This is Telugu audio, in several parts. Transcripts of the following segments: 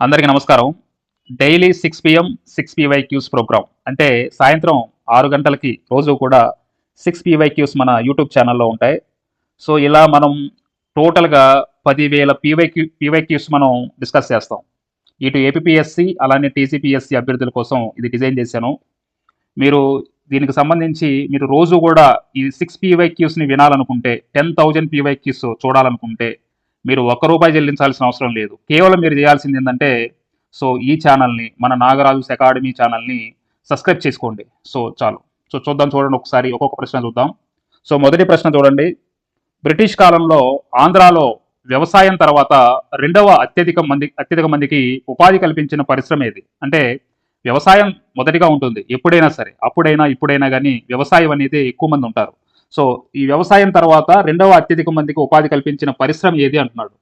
అందరికీ నమస్కారం. డైలీ 6 పిఎం 6 పీవైక్యూస్ ప్రోగ్రామ్ అంటే సాయంత్రం 6 గంటలకి రోజు కూడా 6 పీవైక్యూస్ మన యూట్యూబ్ ఛానల్లో ఉంటాయి. సో ఇలా మనం టోటల్గా 10,000 పీవైక్యూస్ మనం డిస్కస్ చేస్తాం. ఇటు ఏపీఎస్సి అలానే టీజీపీఎస్సి అభ్యర్థుల కోసం ఇది డిజైన్ చేశాను. మీరు దీనికి సంబంధించి మీరు రోజు కూడా ఈ 6 పీవైక్యూస్ని వినాలనుకుంటే 10,000 పీవైక్యూస్ చూడాలనుకుంటే మీరు ₹1 చెల్లించాల్సిన అవసరం లేదు. కేవలం మీరు చేయాల్సింది ఏంటంటే ఈ ఛానల్ని మన నాగరాజు అకాడమీ ఛానల్ని సబ్స్క్రైబ్ చేసుకోండి. చాలు. చూడండి ఒకసారి ఒక్కొక్క ప్రశ్న చూద్దాం. మొదటి ప్రశ్న చూడండి. బ్రిటిష్ కాలంలో ఆంధ్రాలో వ్యవసాయం తర్వాత రెండవ అత్యధిక మందికి ఉపాధి కల్పించిన పరిశ్రమ ఏది? అంటే వ్యవసాయం మొదటిగా ఉంటుంది ఎప్పుడైనా సరే, అప్పుడైనా ఇప్పుడైనా కానీ వ్యవసాయం అనేది ఎక్కువ మంది ఉంటారు. ఈ వ్యవసాయం తర్వాత రెండవ అత్యధిక మందికి ఉపాధి కల్పించిన పరిశ్రమ ఏది అంటున్నాడు.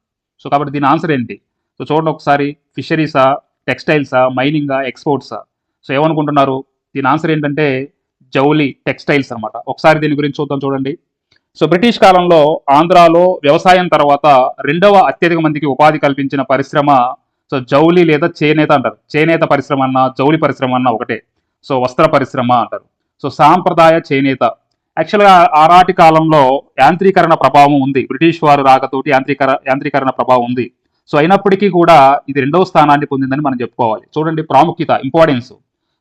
కాబట్టి దీని ఆన్సర్ ఏంటి? చూడండి ఒకసారి. ఫిషరీసా, టెక్స్టైల్సా, మైనింగా, ఎక్స్పోర్ట్సా? ఏమనుకుంటున్నారు? దీని ఆన్సర్ ఏంటంటే జౌలి, టెక్స్టైల్స్ అనమాట. ఒకసారి దీని గురించి చూద్దాం. చూడండి. బ్రిటిష్ కాలంలో ఆంధ్రాలో వ్యవసాయం తర్వాత రెండవ అత్యధిక మందికి ఉపాధి కల్పించిన పరిశ్రమ జౌలి లేదా చేనేత అంటారు. చేనేత పరిశ్రమ అన్న జౌలి పరిశ్రమ అన్న ఒకటే. వస్త్ర పరిశ్రమ అంటారు. సాంప్రదాయ చేనేత. యాక్చువల్గా ఆనాటి కాలంలో యాంత్రీకరణ ప్రభావం ఉంది. బ్రిటిష్ వారు రాకతోటి యాంత్రీకరణ ప్రభావం ఉంది. అయినప్పటికీ కూడా ఇది రెండవ స్థానాన్ని పొందిందని మనం చెప్పుకోవాలి. చూడండి ప్రాముఖ్యత, ఇంపార్టెన్స్.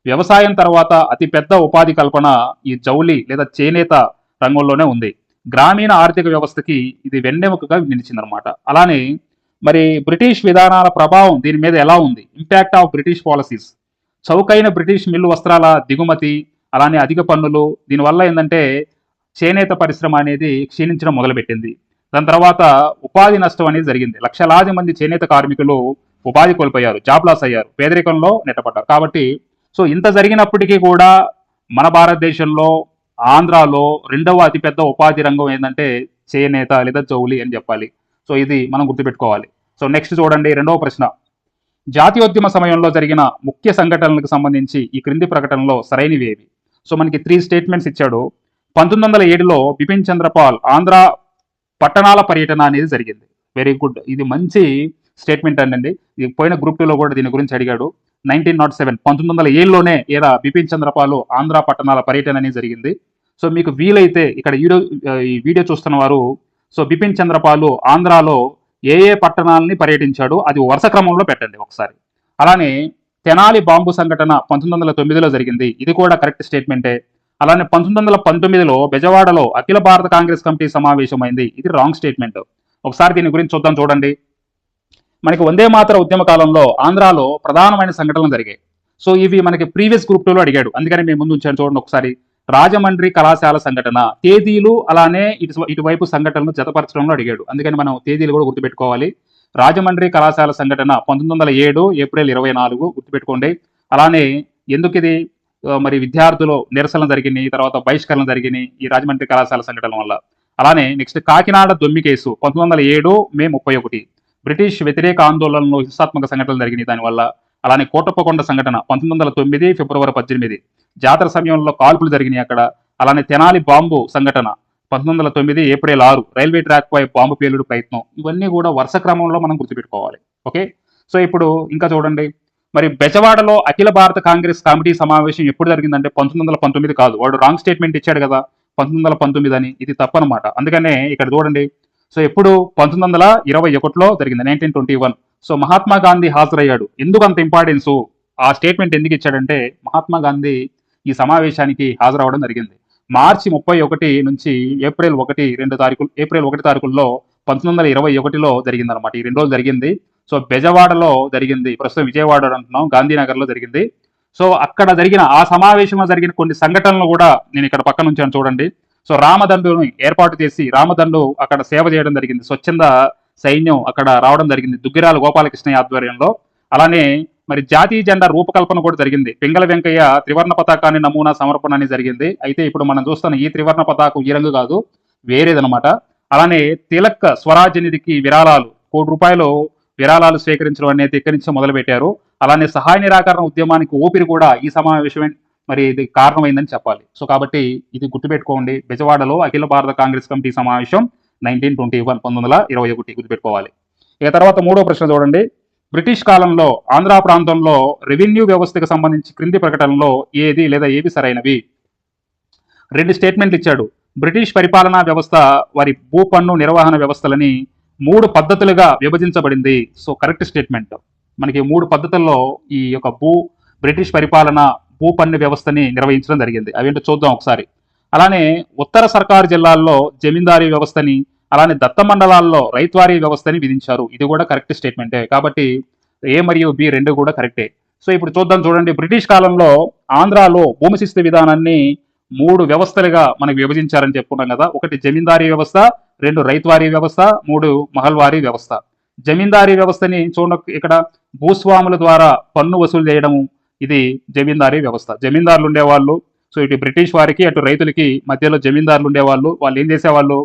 వ్యవసాయం తర్వాత అతిపెద్ద ఉపాధి కల్పన ఈ జౌలి లేదా చేనేత రంగంలోనే ఉంది. గ్రామీణ ఆర్థిక వ్యవస్థకి ఇది వెన్నెముకగా నిలిచిందనమాట. అలానే మరి బ్రిటిష్ విధానాల ప్రభావం దీని మీద ఎలా ఉంది? Impact of British policies. చౌకైన బ్రిటిష్ మిల్లు వస్త్రాల దిగుమతి, అలానే అధిక పన్నులు, దీనివల్ల ఏంటంటే చేనేత పరిశ్రమ అనేది క్షీణించడం మొదలుపెట్టింది. దాని తర్వాత ఉపాధి నష్టం అనేది జరిగింది. లక్షలాది మంది చేనేత కార్మికులు ఉపాధి కోల్పోయారు, జాబ్ లాస్ అయ్యారు, పేదరికంలో నెట్టపడ్డారు. కాబట్టి ఇంత జరిగినప్పటికీ కూడా మన భారతదేశంలో ఆంధ్రాలో రెండవ అతిపెద్ద ఉపాధి రంగం ఏంటంటే చేనేత లేదా జౌలి అని చెప్పాలి. ఇది మనం గుర్తుపెట్టుకోవాలి. నెక్స్ట్ చూడండి రెండవ ప్రశ్న. జాతీయోద్యమ సమయంలో జరిగిన ముఖ్య సంఘటనలకు సంబంధించి ఈ క్రింది ప్రకటనలో సరైనవి ఏవి? మనకి 3 స్టేట్మెంట్స్ ఇచ్చాడు. 1907లో బిపిన్ చంద్రపాల్ ఆంధ్ర పట్టణాల పర్యటన అనేది జరిగింది. Very good. ఇది మంచి స్టేట్మెంట్ అండి. ఇది పోయిన గ్రూప్ 2లో కూడా దీని గురించి అడిగాడు. 1907లోనే బిపిన్ చంద్రపాల్ ఆంధ్ర పట్టణాల పర్యటన అనేది జరిగింది. మీకు వీలైతే ఇక్కడ ఈ వీడియో చూస్తున్న వారు బిపిన్ చంద్రపాల్ ఆంధ్రాలో ఏ పట్టణాలని పర్యటించాడు అది వరుస క్రమంలో పెట్టండి ఒకసారి. అలానే తెనాలి బాంబు సంఘటన 1909లో జరిగింది. ఇది కూడా కరెక్ట్ స్టేట్మెంటే. అలానే 1919లో బెజవాడలో అఖిల భారత కాంగ్రెస్ కమిటీ సమావేశమైంది. ఇది రాంగ్ స్టేట్మెంట్. ఒకసారి దీని గురించి చూద్దాం. చూడండి. మనకి వందే మాతర ఉద్యమ కాలంలో ఆంధ్రాలో ప్రధానమైన సంఘటనలు జరిగాయి. ఇవి మనకి ప్రీవియస్ గ్రూప్ 2లో అడిగాడు, అందుకని మేము ముందు ఉంచాను. చూడండి ఒకసారి. రాజమండ్రి కళాశాల సంఘటన, తేదీలు అలానే ఇటువైపు సంఘటనలు జతపరచడంలో అడిగాడు, అందుకని మనం తేదీలు కూడా గుర్తుపెట్టుకోవాలి. రాజమండ్రి కళాశాల సంఘటన 1907 ఏప్రిల్ 24 గుర్తుపెట్టుకోండి. అలానే ఎందుకు ఇది మరి విద్యార్థులు నిరసన జరిగినాయి, తర్వాత బహిష్కరణ జరిగినాయి ఈ రాజమండ్రి కళాశాల సంఘటన వల్ల. అలానే నెక్స్ట్ కాకినాడ దొమ్మి కేసు 1907 మే 31 బ్రిటిష్ వ్యతిరేక ఆందోళనలో హింసాత్మక సంఘటనలు జరిగినాయి దానివల్ల. అలానే కోటప్పకొండ సంఘటన 1909 ఫిబ్రవరి 18 జాతర సమయంలో కాల్పులు జరిగినాయి అక్కడ. అలానే తెనాలి బాంబు సంఘటన 1909 ఏప్రిల్ 6 రైల్వే ట్రాక్ పై బాంబు పేలుడు ప్రయత్నం. ఇవన్నీ కూడా వరుస క్రమంలో మనం గుర్తుపెట్టుకోవాలి. ఓకే. ఇప్పుడు ఇంకా చూడండి. మరి బెజవాడలో అఖిల భారత కాంగ్రెస్ కమిటీ సమావేశం ఎప్పుడు జరిగిందంటే 1919 కాదు. వాడు రాంగ్ స్టేట్మెంట్ ఇచ్చాడు కదా 1919 అని. ఇది తప్పనమాట. అందుకనే ఇక్కడ చూడండి. ఎప్పుడు 1921లో జరిగింది, 1921. మహాత్మా గాంధీ హాజరయ్యాడు. ఎందుకు అంత ఇంపార్టెన్స్? ఆ స్టేట్మెంట్ ఎందుకు ఇచ్చాడంటే మహాత్మా గాంధీ ఈ సమావేశానికి హాజరవడం జరిగింది. మార్చి 31 నుంచి ఏప్రిల్ 1 తారీఖుల్లో 1921లో జరిగింది అనమాట. ఈ 2 రోజులు జరిగింది. బెజవాడలో జరిగింది, ప్రస్తుతం విజయవాడ అంటున్నాం, గాంధీనగర్లో జరిగింది. అక్కడ జరిగిన ఆ సమావేశంలో జరిగిన కొన్ని సంఘటనలు కూడా నేను ఇక్కడ పక్కన ఉంచాను చూడండి. రామదండుని ఏర్పాటు చేసి రామదండు అక్కడ సేవ చేయడం జరిగింది. స్వచ్ఛంద సైన్యం అక్కడ రావడం జరిగింది దుగ్గిరాల గోపాలకృష్ణయ్య ఆధ్వర్యంలో. అలానే మరి జాతీయ జెండా రూపకల్పన కూడా జరిగింది. పింగళ వెంకయ్య త్రివర్ణ పతాకాన్ని నమూనా సమర్పణ అనేది జరిగింది. అయితే ఇప్పుడు మనం చూస్తున్న ఈ త్రివర్ణ పతాకం ఈ రంగు కాదు, వేరేదనమాట. అలానే తిలక్ స్వరాజ్య నిధికి విరాళాలు ₹1 విరాళాలు స్వీకరించడం అనేది ఇక్కడి నుంచి మొదలుపెట్టారు. అలానే సహాయ నిరాకరణ ఉద్యమానికి ఊపిరి కూడా ఈ సమావేశమే మరి ఇది కారణమైందని చెప్పాలి. కాబట్టి ఇది గుర్తుపెట్టుకోండి. బెజవాడలో అఖిల భారత కాంగ్రెస్ కమిటీ సమావేశం 1921 గుర్తుపెట్టుకోవాలి. ఇక తర్వాత 3వ ప్రశ్న చూడండి. బ్రిటిష్ కాలంలో ఆంధ్ర ప్రాంతంలో రెవెన్యూ వ్యవస్థకు సంబంధించి క్రింది ప్రకటనలో ఏది లేదా ఏవి సరైనవి? రెండు స్టేట్మెంట్లు ఇచ్చాడు. బ్రిటిష్ పరిపాలనా వ్యవస్థ వారి భూ పన్ను నిర్వహణ వ్యవస్థలని 3 పద్ధతులుగా విభజించబడింది. So correct statement. మనకి 3 పద్ధతుల్లో ఈ యొక్క బ్రిటిష్ పరిపాలన భూ పన్ను వ్యవస్థని నిర్వహించడం జరిగింది. అవేంటో చూద్దాం ఒకసారి. అలానే ఉత్తర సర్కారు జిల్లాల్లో జమీందారీ వ్యవస్థని, అలానే దత్త మండలాల్లో రైతువారీ వ్యవస్థని విధించారు. ఇది కూడా కరెక్ట్ స్టేట్మెంటే. కాబట్టి ఏ మరియు బి రెండు కూడా కరెక్టే. సో ఇప్పుడు చూద్దాం చూడండి. బ్రిటిష్ కాలంలో ఆంధ్రాలో భూమి శిస్తు విధానాన్ని 3 వ్యవస్థలుగా మనకు విభజించారని చెప్పుకున్నాం కదా. ఒకటి జమీందారీ వ్యవస్థ, 2 రైతువారీ వ్యవస్థ, 3 మహల్వారీ వ్యవస్థ. జమీందారీ వ్యవస్థని చూడండి, ఇక్కడ భూస్వాముల ద్వారా పన్ను వసూలు చేయడము, ఇది జమీందారీ వ్యవస్థ. జమీందారులు ఉండేవాళ్ళు. సో ఇటు బ్రిటిష్ వారికి అటు రైతులకి మధ్యలో జమీందారులు ఉండేవాళ్ళు. వాళ్ళు ఏం చేసేవాళ్ళు,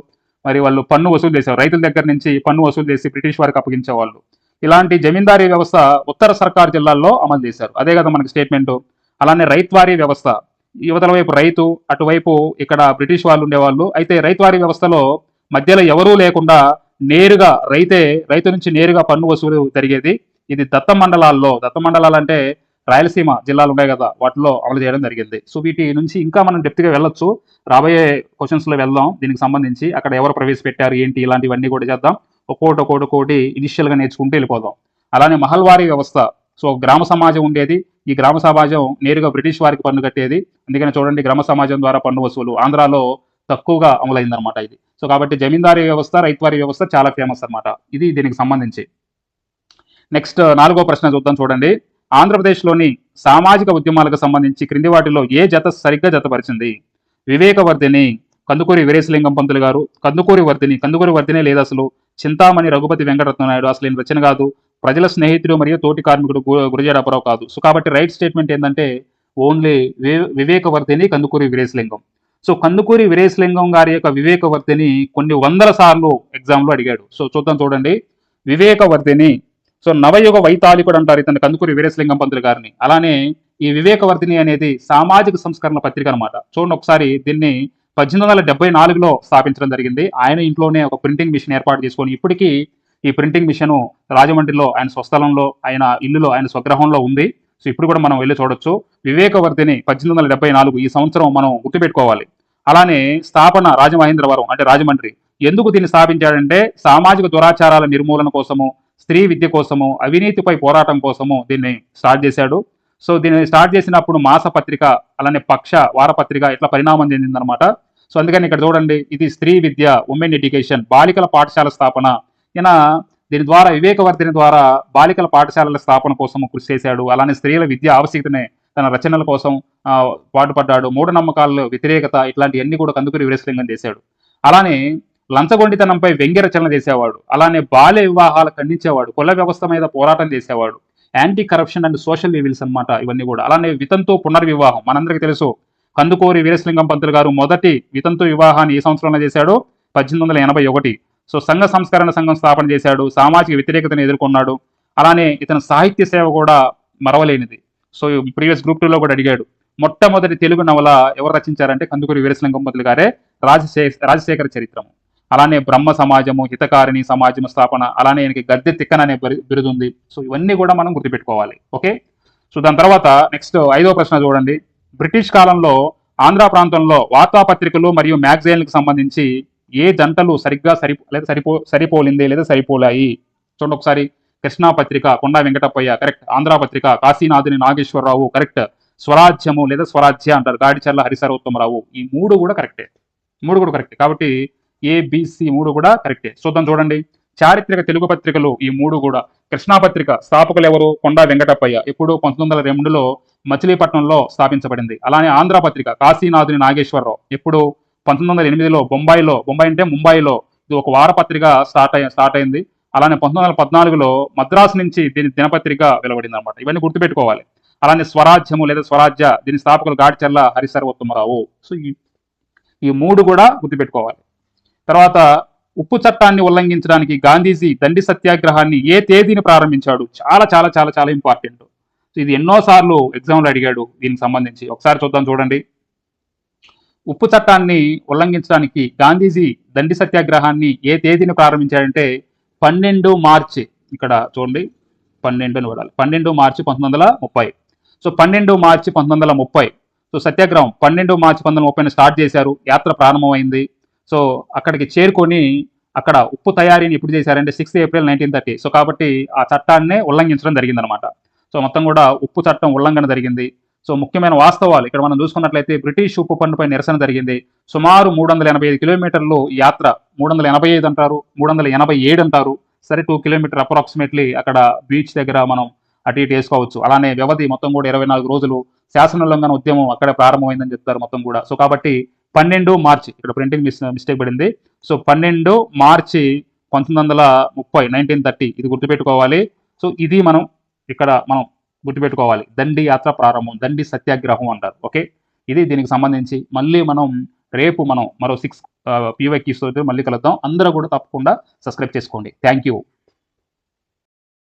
మరి వాళ్ళు పన్ను వసూలు చేసేవారు. రైతుల దగ్గర నుంచి పన్ను వసూలు చేసి బ్రిటిష్ వారికి అప్పగించేవాళ్ళు. ఇలాంటి జమీందారీ వ్యవస్థ ఉత్తర సర్కార్ జిల్లాల్లో అమలు చేశారు. అదే కదా మనకి స్టేట్మెంట్. అలానే రైతువారీ వ్యవస్థ, యువతల వైపు రైతు, అటువైపు ఇక్కడ బ్రిటిష్ వాళ్ళు ఉండేవాళ్ళు. అయితే రైతువారీ వ్యవస్థలో మధ్యలో ఎవరూ లేకుండా నేరుగా రైతు నుంచి నేరుగా పన్ను వసూలు జరిగేది. ఇది దత్త మండలాలు అంటే రాయలసీమ జిల్లాలు ఉన్నాయి కదా, వాటిలో అమలు చేయడం జరిగింది. సో వీటి నుంచి ఇంకా మనం డెప్త్గా వెళ్ళొచ్చు. రాబోయే క్వశ్చన్స్లో వెళ్దాం దీనికి సంబంధించి. అక్కడ ఎవరు ప్రవేశపెట్టారు ఏంటి ఇలాంటివన్నీ కూడా చేద్దాం. ఒక్కోటి ఇనిషియల్గా నేర్చుకుంటూ వెళ్ళిపోదాం. అలానే మహల్వారీ వ్యవస్థ. సో గ్రామ సమాజం ఉండేది. ఈ గ్రామ సమాజం నేరుగా బ్రిటిష్ వారికి పన్ను కట్టేది. అందుకని చూడండి, గ్రామ సమాజం ద్వారా పన్ను వసూలు ఆంధ్రాలో తక్కువగా అమలైందనమాట ఇది. సో కాబట్టి జమీందారీ వ్యవస్థ, రైతువారీ వ్యవస్థ చాలా ఫేమస్ అనమాట. ఇది దీనికి సంబంధించి. నెక్స్ట్ 4వ ప్రశ్న చూద్దాం చూడండి. ఆంధ్రప్రదేశ్లోని సామాజిక ఉద్యమాలకు సంబంధించి క్రింది వాటిలో ఏ జత సరిగ్గా జతపరిచింది? వివేకవర్ధిని కందుకూరి వీరేశలింగం పంతులు గారు, కందుకూరి వర్ధిని లేదు అసలు, చింతామణి రఘుపతి వెంకటరత్న నాయుడు అసలు ఈయన రచన కాదు, ప్రజల స్నేహితుడు మరియు తోటి కార్మికుడు గురజాడ అప్పారావు కాదు. సో కాబట్టి రైట్ స్టేట్మెంట్ ఏంటంటే ఓన్లీ వివేకవర్ధిని, కందుకూరి వీరేశలింగం. సో కందుకూరి వీరేశలింగం గారి యొక్క వివేకవర్ధిని కొన్ని వందల సార్లు ఎగ్జామ్లో అడిగాడు. సో చూద్దాం చూడండి. వివేకవర్ధిని, సో నవయుగ వైతాళికుడు అంటారు ఇతను కందుకూరి వీరేశలింగం పంతులు గారిని. అలానే ఈ వివేకవర్ధిని అనేది సామాజిక సంస్కరణ పత్రిక అనమాట. చూడండి ఒకసారి, దీన్ని 1874లో స్థాపించడం జరిగింది. ఆయన ఇంట్లోనే ఒక ప్రింటింగ్ మిషన్ ఏర్పాటు చేసుకొని ఇప్పటికీ ఈ ప్రింటింగ్ మిషన్ రాజమండ్రిలో ఆయన స్వస్థలంలో, ఆయన ఇల్లులో, ఆయన స్వగ్రహంలో ఉంది. సో ఇప్పుడు కూడా మనం వెళ్ళి చూడొచ్చు. వివేకవర్ధిని 1874 ఈ సంవత్సరం మనం గుర్తుపెట్టుకోవాలి. అలానే స్థాపన రాజమహేంద్రవరం అంటే రాజమండ్రి. ఎందుకు దీన్ని స్థాపించాడంటే సామాజిక దురాచారాల నిర్మూలన కోసము, స్త్రీ విద్య కోసము, అవినీతిపై పోరాటం కోసము దీన్ని స్టార్ట్ చేశాడు. సో దీన్ని స్టార్ట్ చేసినప్పుడు మాసపత్రిక, అలానే పక్ష వారపత్రిక ఇట్లా పరిణామం చెందిందనమాట. సో అందుకని ఇక్కడ చూడండి, ఇది స్త్రీ విద్య, ఉమెన్ ఎడ్యుకేషన్, బాలికల పాఠశాల స్థాపన. ఈయన దీని ద్వారా వివేకవర్ధిని ద్వారా బాలికల పాఠశాలల స్థాపన కోసం కృషి చేశాడు. అలానే స్త్రీల విద్య ఆవశ్యకతనే తన రచనల కోసం పాటుపడ్డాడు. మూఢనమ్మకాల వ్యతిరేకత ఇట్లాంటివన్నీ కూడా కందుకూరి వీరేశలింగం చేశాడు. అలానే లంచగొండితనంపై వ్యంగ్య రచన చేసేవాడు. అలానే బాల్య వివాహాలు ఖండించేవాడు. కుల వ్యవస్థ మీద పోరాటం చేసేవాడు. Anti corruption and social evils అనమాట ఇవన్నీ కూడా. అలానే వితంతు పునర్వివాహం మనందరికీ తెలుసు. కందుకూరి వీరేశలింగం పంతులు గారు మొదటి వితంతు వివాహాన్ని ఏ సంవత్సరంలో చేశాడు? 1881. సో సంఘ సంస్కరణ సంఘం స్థాపన చేశాడు. సామాజిక వ్యతిరేకతను ఎదుర్కొన్నాడు. అలానే ఇతని సాహిత్య సేవ కూడా మరవలేనిది. సో ప్రీవియస్ గ్రూప్ 2లో కూడా అడిగాడు. మొట్టమొదటి తెలుగు నవల ఎవరు రచించారంటే కందుకూరి వీరేశలింగం పంతులు గారే, రాజశేఖర చరిత్రము. అలానే బ్రహ్మ సమాజము, హితకారిణి సమాజము స్థాపన, అలానే ఆయనకి గద్దె తిక్కన అనే బిరుదు ఉంది. సో ఇవన్నీ కూడా మనం గుర్తుపెట్టుకోవాలి. ఓకే. సో దాని తర్వాత నెక్స్ట్ 5వ ప్రశ్న చూడండి. బ్రిటిష్ కాలంలో ఆంధ్ర ప్రాంతంలో వార్తాపత్రికలు మరియు మ్యాగజైన్లకు సంబంధించి ఏ జంటలు సరిగ్గా సరిపోలింది లేదా సరిపోలాయి? చూడండి ఒకసారి. కృష్ణా పత్రిక కొండా వెంకటప్పయ్య కరెక్ట్. ఆంధ్ర పత్రిక కాశీనాథుని నాగేశ్వరరావు కరెక్ట్. స్వరాజ్యము లేదా స్వరాజ్య అంటారు గాడిచర్ల హరిసర్వోత్తమరావు. ఈ 3 కూడా కరెక్టే. 3 కూడా కరెక్ట్. కాబట్టి ABC 3 కూడా కరెక్టే. చూద్దాం చూడండి. చారిత్రక తెలుగు పత్రికలు ఈ 3 కూడా. కృష్ణా పత్రిక స్థాపకులు ఎవరు? కొండా వెంకటప్పయ్య. ఇప్పుడు 1902లో మచిలీపట్నంలో స్థాపించబడింది. అలానే ఆంధ్ర పత్రిక కాశీనాథుని నాగేశ్వరరావు. ఇప్పుడు 1908లో బొంబాయి అంటే ముంబైలో ఇది ఒక వారపత్రిక స్టార్ట్ అయింది. అలానే 1914లో మద్రాసు నుంచి దీని దినపత్రిక వెలువడింది అనమాట. ఇవన్నీ గుర్తుపెట్టుకోవాలి. అలానే స్వరాజ్యము లేదా స్వరాజ్య దీని స్థాపకులు గాడిచర్ల హరిసర్వోత్తమరావు. సో ఈ 3 కూడా గుర్తుపెట్టుకోవాలి. తర్వాత ఉప్పు చట్టాన్ని ఉల్లంఘించడానికి గాంధీజీ దండి సత్యాగ్రహాన్ని ఏ తేదీని ప్రారంభించాడు? చాలా చాలా చాలా చాలా ఇంపార్టెంట్. సో ఇది ఎన్నోసార్లు ఎగ్జామ్లో అడిగాడు దీనికి సంబంధించి. ఒకసారి చూద్దాం చూడండి. ఉప్పు చట్టాన్ని ఉల్లంఘించడానికి గాంధీజీ దండి సత్యాగ్రహాన్ని ఏ తేదీని ప్రారంభించాడంటే 12 మార్చి. ఇక్కడ చూడండి, 12 అని వాడాలి. 12 మార్చి 1930. సో 12 మార్చి 1930. సో సత్యాగ్రహం 12 మార్చి 1930 స్టార్ట్ చేశారు. యాత్ర ప్రారంభమైంది. సో అక్కడికి చేరుకొని అక్కడ ఉప్పు తయారీని ఎప్పుడు చేశారంటే 6 ఏప్రిల్ 1930. సో కాబట్టి ఆ చట్టాన్నే ఉల్లంఘించడం జరిగిందనమాట. సో మొత్తం కూడా ఉప్పు చట్టం ఉల్లంఘన జరిగింది. సో ముఖ్యమైన వాస్తవాలు ఇక్కడ మనం చూసుకున్నట్లయితే బ్రిటిష్ ఉప్పు పన్నుపై నిరసన జరిగింది. సుమారు 385 కిలోమీటర్లు యాత్ర, 385 అంటారు, 387 అంటారు. సరే 2 కిలోమీటర్ అప్రాక్సిమేట్లీ అక్కడ బీచ్ దగ్గర మనం అటు ఇటు వేసుకోవచ్చు. అలానే వ్యవధి మొత్తం కూడా 24 రోజులు. శాసనోల్లంఘన ఉద్యమం అక్కడే ప్రారంభమైందని చెప్తారు మొత్తం కూడా. సో కాబట్టి 12 మార్చి ఇక్కడ ప్రింటింగ్ మిస్టేక్ పడింది. సో 12 మార్చి 1930 1930 ఇది గుర్తుపెట్టుకోవాలి. సో ఇది మనం ఇక్కడ మనం గుర్తుపెట్టుకోవాలి. దండి యాత్ర ప్రారంభం, దండి సత్యాగ్రహం అంటారు. ఓకే, ఇది దీనికి సంబంధించి మళ్ళీ మనం రేపు మనం మరో 6 PYQs తోటి మళ్ళీ కలుద్దాం. అందరూ కూడా తప్పకుండా సబ్స్క్రైబ్ చేసుకోండి. Thank you.